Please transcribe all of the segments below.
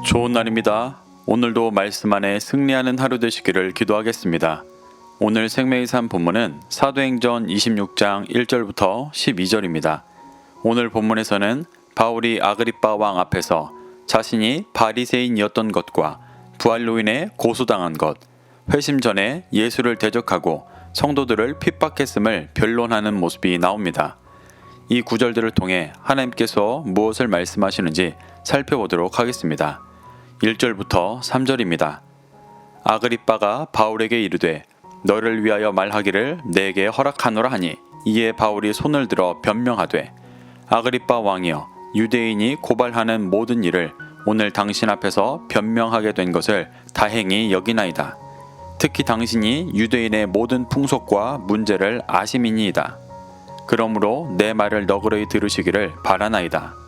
좋은 날입니다. 오늘도 말씀 안에 승리하는 하루 되시기를 기도하겠습니다. 오늘 생명의 삶 본문은 사도행전 26장 1절부터 12절입니다. 오늘 본문에서는 바울이 아그리빠 왕 앞에서 자신이 바리새인이었던 것과 부활로 인해 고소당한 것, 회심 전에 예수를 대적하고 성도들을 핍박했음을 변론하는 모습이 나옵니다. 이 구절들을 통해 하나님께서 무엇을 말씀하시는지 살펴보도록 하겠습니다. 1절부터 3절입니다. 아그리빠가 바울에게 이르되 너를 위하여 말하기를 내게 허락하노라 하니 이에 바울이 손을 들어 변명하되 아그리빠 왕이여 유대인이 고발하는 모든 일을 오늘 당신 앞에서 변명하게 된 것을 다행히 여기나이다. 특히 당신이 유대인의 모든 풍속과 문제를 아심이니이다. 그러므로 내 말을 너그러이 들으시기를 바라나이다.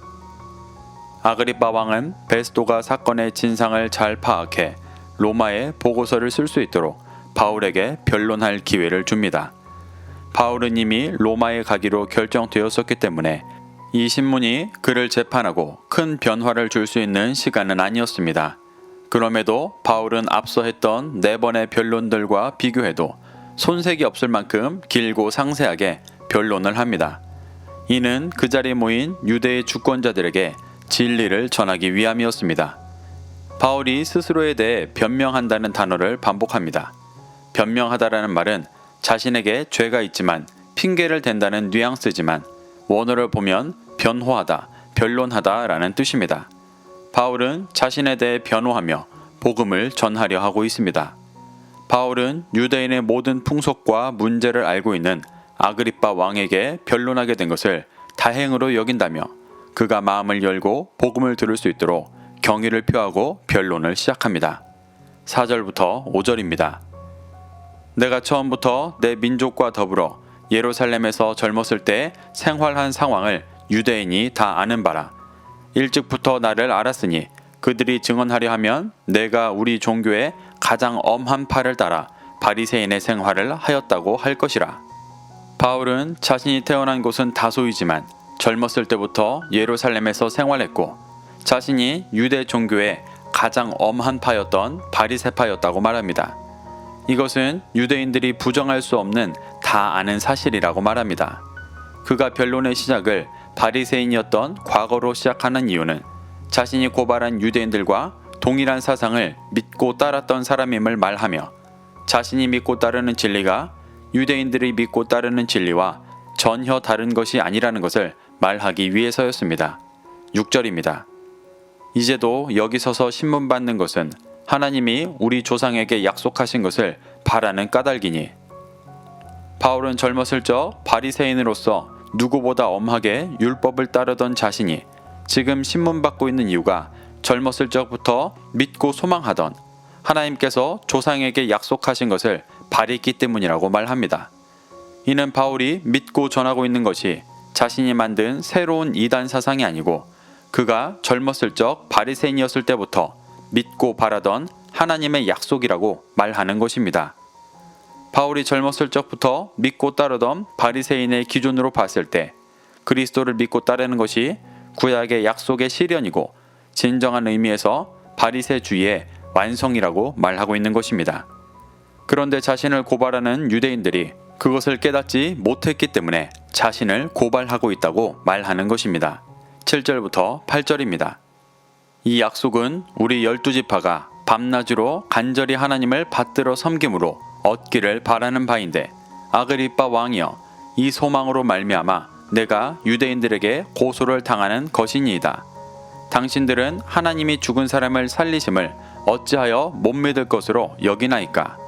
아그리빠 왕은 베스도가 사건의 진상을 잘 파악해 로마에 보고서를 쓸 수 있도록 바울에게 변론할 기회를 줍니다. 바울은 이미 로마에 가기로 결정되었었기 때문에 이 신문이 그를 재판하고 큰 변화를 줄 수 있는 시간은 아니었습니다. 그럼에도 바울은 앞서 했던 4번의 변론들과 비교해도 손색이 없을 만큼 길고 상세하게 변론을 합니다. 이는 그 자리에 모인 유대의 주권자들에게 진리를 전하기 위함이었습니다. 바울이 스스로에 대해 변명한다는 단어를 반복합니다. 변명하다라는 말은 자신에게 죄가 있지만 핑계를 댄다는 뉘앙스지만 원어를 보면 변호하다, 변론하다라는 뜻입니다. 바울은 자신에 대해 변호하며 복음을 전하려 하고 있습니다. 바울은 유대인의 모든 풍속과 문제를 알고 있는 아그리빠 왕에게 변론하게 된 것을 다행으로 여긴다며 그가 마음을 열고 복음을 들을 수 있도록 경의를 표하고 변론을 시작합니다. 4절부터 5절입니다. 내가 처음부터 내 민족과 더불어 예루살렘에서 젊었을 때 생활한 상황을 유대인이 다 아는 바라. 일찍부터 나를 알았으니 그들이 증언하려 하면 내가 우리 종교의 가장 엄한 팔을 따라 바리새인의 생활을 하였다고 할 것이라. 바울은 자신이 태어난 곳은 다소이지만 젊었을 때부터 예루살렘에서 생활했고 자신이 유대 종교의 가장 엄한 파였던 바리새파였다고 말합니다. 이것은 유대인들이 부정할 수 없는 다 아는 사실이라고 말합니다. 그가 변론의 시작을 바리새인이었던 과거로 시작하는 이유는 자신이 고발한 유대인들과 동일한 사상을 믿고 따랐던 사람임을 말하며 자신이 믿고 따르는 진리가 유대인들이 믿고 따르는 진리와 전혀 다른 것이 아니라는 것을 말하기 위해서였습니다. 6절입니다. 이제도 여기 서서 신문 받는 것은 하나님이 우리 조상에게 약속하신 것을 바라는 까닭이니. 바울은 젊었을 적 바리새인으로서 누구보다 엄하게 율법을 따르던 자신이 지금 신문 받고 있는 이유가 젊었을 적부터 믿고 소망하던 하나님께서 조상에게 약속하신 것을 바랬기 때문이라고 말합니다. 이는 바울이 믿고 전하고 있는 것이 자신이 만든 새로운 이단 사상이 아니고 그가 젊었을 적 바리새인이었을 때부터 믿고 바라던 하나님의 약속이라고 말하는 것입니다. 바울이 젊었을 적부터 믿고 따르던 바리새인의 기준으로 봤을 때 그리스도를 믿고 따르는 것이 구약의 약속의 실현이고 진정한 의미에서 바리새주의의 완성이라고 말하고 있는 것입니다. 그런데 자신을 고발하는 유대인들이 그것을 깨닫지 못했기 때문에 자신을 고발하고 있다고 말하는 것입니다. 7절부터 8절입니다. 이 약속은 우리 12지파가 밤낮으로 간절히 하나님을 받들어 섬김으로 얻기를 바라는 바인데 아그리빠 왕이여 이 소망으로 말미암아 내가 유대인들에게 고소를 당하는 것이니이다. 당신들은 하나님이 죽은 사람을 살리심을 어찌하여 못 믿을 것으로 여기나이까.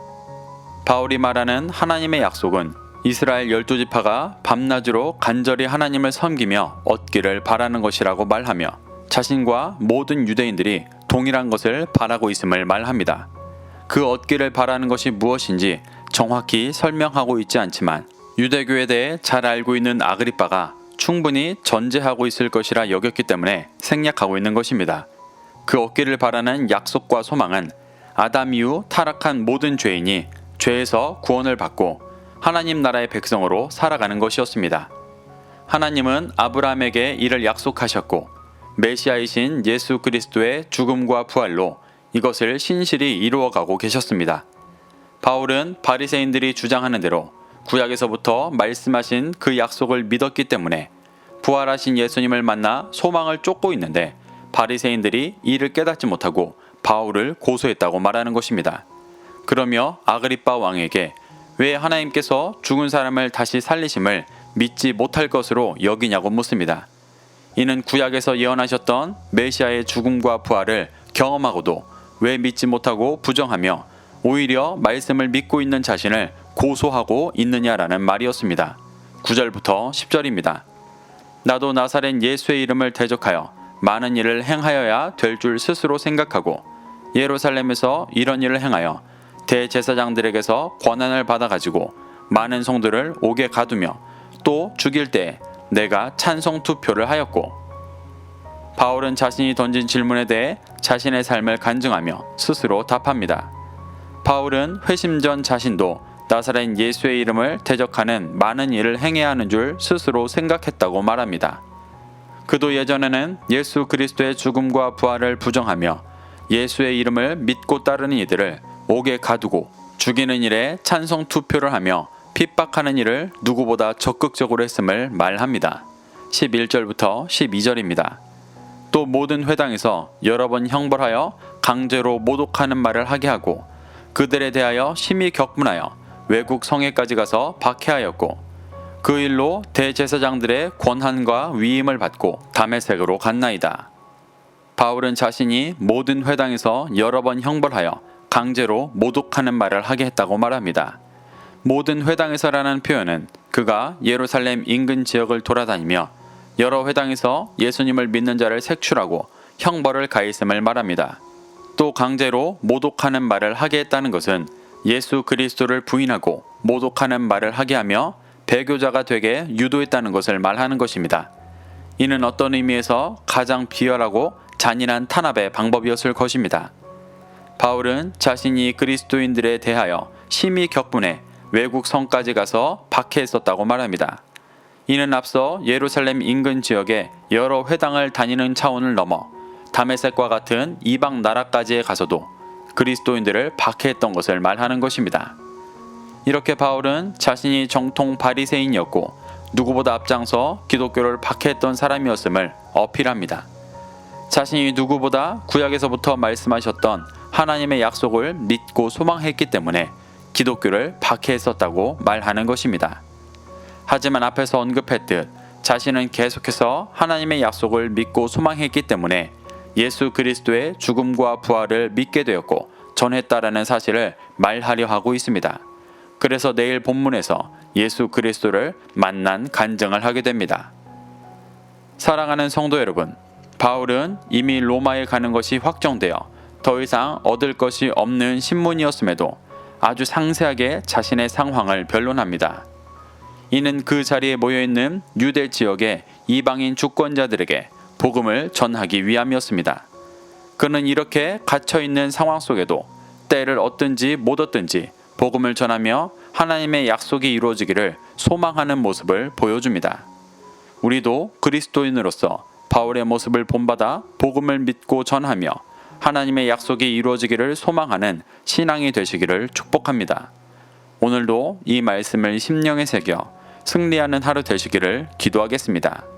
바울이 말하는 하나님의 약속은 이스라엘 12지파가 밤낮으로 간절히 하나님을 섬기며 얻기를 바라는 것이라고 말하며 자신과 모든 유대인들이 동일한 것을 바라고 있음을 말합니다. 그 얻기를 바라는 것이 무엇인지 정확히 설명하고 있지 않지만 유대교에 대해 잘 알고 있는 아그리빠가 충분히 전제하고 있을 것이라 여겼기 때문에 생략하고 있는 것입니다. 그 얻기를 바라는 약속과 소망은 아담 이후 타락한 모든 죄인이 죄에서 구원을 받고 하나님 나라의 백성으로 살아가는 것이었습니다. 하나님은 아브라함에게 이를 약속하셨고 메시아이신 예수 그리스도의 죽음과 부활로 이것을 신실히 이루어가고 계셨습니다. 바울은 바리새인들이 주장하는 대로 구약에서부터 말씀하신 그 약속을 믿었기 때문에 부활하신 예수님을 만나 소망을 쫓고 있는데 바리새인들이 이를 깨닫지 못하고 바울을 고소했다고 말하는 것입니다. 그러며 아그리빠 왕에게 왜 하나님께서 죽은 사람을 다시 살리심을 믿지 못할 것으로 여기냐고 묻습니다. 이는 구약에서 예언하셨던 메시아의 죽음과 부활을 경험하고도 왜 믿지 못하고 부정하며 오히려 말씀을 믿고 있는 자신을 고소하고 있느냐라는 말이었습니다. 9절부터 10절입니다. 나도 나사렛 예수의 이름을 대적하여 많은 일을 행하여야 될 줄 스스로 생각하고 예루살렘에서 이런 일을 행하여 대제사장들에게서 권한을 받아가지고 많은 성도를 옥에 가두며 또 죽일 때 내가 찬송 투표를 하였고. 바울은 자신이 던진 질문에 대해 자신의 삶을 간증하며 스스로 답합니다. 바울은 회심 전 자신도 나사렛 예수의 이름을 대적하는 많은 일을 행해야 하는 줄 스스로 생각했다고 말합니다. 그도 예전에는 예수 그리스도의 죽음과 부활을 부정하며 예수의 이름을 믿고 따르는 이들을 옥에 가두고 죽이는 일에 찬송 투표를 하며 핍박하는 일을 누구보다 적극적으로 했음을 말합니다. 11절부터 12절입니다. 또 모든 회당에서 여러 번 형벌하여 강제로 모독하는 말을 하게 하고 그들에 대하여 심히 격분하여 외국 성에까지 가서 박해하였고 그 일로 대제사장들의 권한과 위임을 받고 다메섹으로 갔나이다. 바울은 자신이 모든 회당에서 여러 번 형벌하여 강제로 모독하는 말을 하게 했다고 말합니다. 모든 회당에서라는 표현은 그가 예루살렘 인근 지역을 돌아다니며 여러 회당에서 예수님을 믿는 자를 색출하고 형벌을 가했음을 말합니다. 또 강제로 모독하는 말을 하게 했다는 것은 예수 그리스도를 부인하고 모독하는 말을 하게 하며 배교자가 되게 유도했다는 것을 말하는 것입니다. 이는 어떤 의미에서 가장 비열하고 잔인한 탄압의 방법이었을 것입니다. 바울은 자신이 그리스도인들에 대하여 심히 격분해 외국 성까지 가서 박해했었다고 말합니다. 이는 앞서 예루살렘 인근 지역의 여러 회당을 다니는 차원을 넘어 다메섹과 같은 이방 나라까지에 가서도 그리스도인들을 박해했던 것을 말하는 것입니다. 이렇게 바울은 자신이 정통 바리새인이었고 누구보다 앞장서 기독교를 박해했던 사람이었음을 어필합니다. 자신이 누구보다 구약에서부터 말씀하셨던 하나님의 약속을 믿고 소망했기 때문에 기독교를 박해했었다고 말하는 것입니다. 하지만 앞에서 언급했듯 자신은 계속해서 하나님의 약속을 믿고 소망했기 때문에 예수 그리스도의 죽음과 부활을 믿게 되었고 전했다라는 사실을 말하려 하고 있습니다. 그래서 내일 본문에서 예수 그리스도를 만난 간증을 하게 됩니다. 사랑하는 성도 여러분, 바울은 이미 로마에 가는 것이 확정되어 더 이상 얻을 것이 없는 신문이었음에도 아주 상세하게 자신의 상황을 변론합니다. 이는 그 자리에 모여있는 유대 지역의 이방인 주권자들에게 복음을 전하기 위함이었습니다. 그는 이렇게 갇혀있는 상황 속에도 때를 얻든지 못 얻든지 복음을 전하며 하나님의 약속이 이루어지기를 소망하는 모습을 보여줍니다. 우리도 그리스도인으로서 바울의 모습을 본받아 복음을 믿고 전하며 하나님의 약속이 이루어지기를 소망하는 신앙이 되시기를 축복합니다. 오늘도 이 말씀을 심령에 새겨 승리하는 하루 되시기를 기도하겠습니다.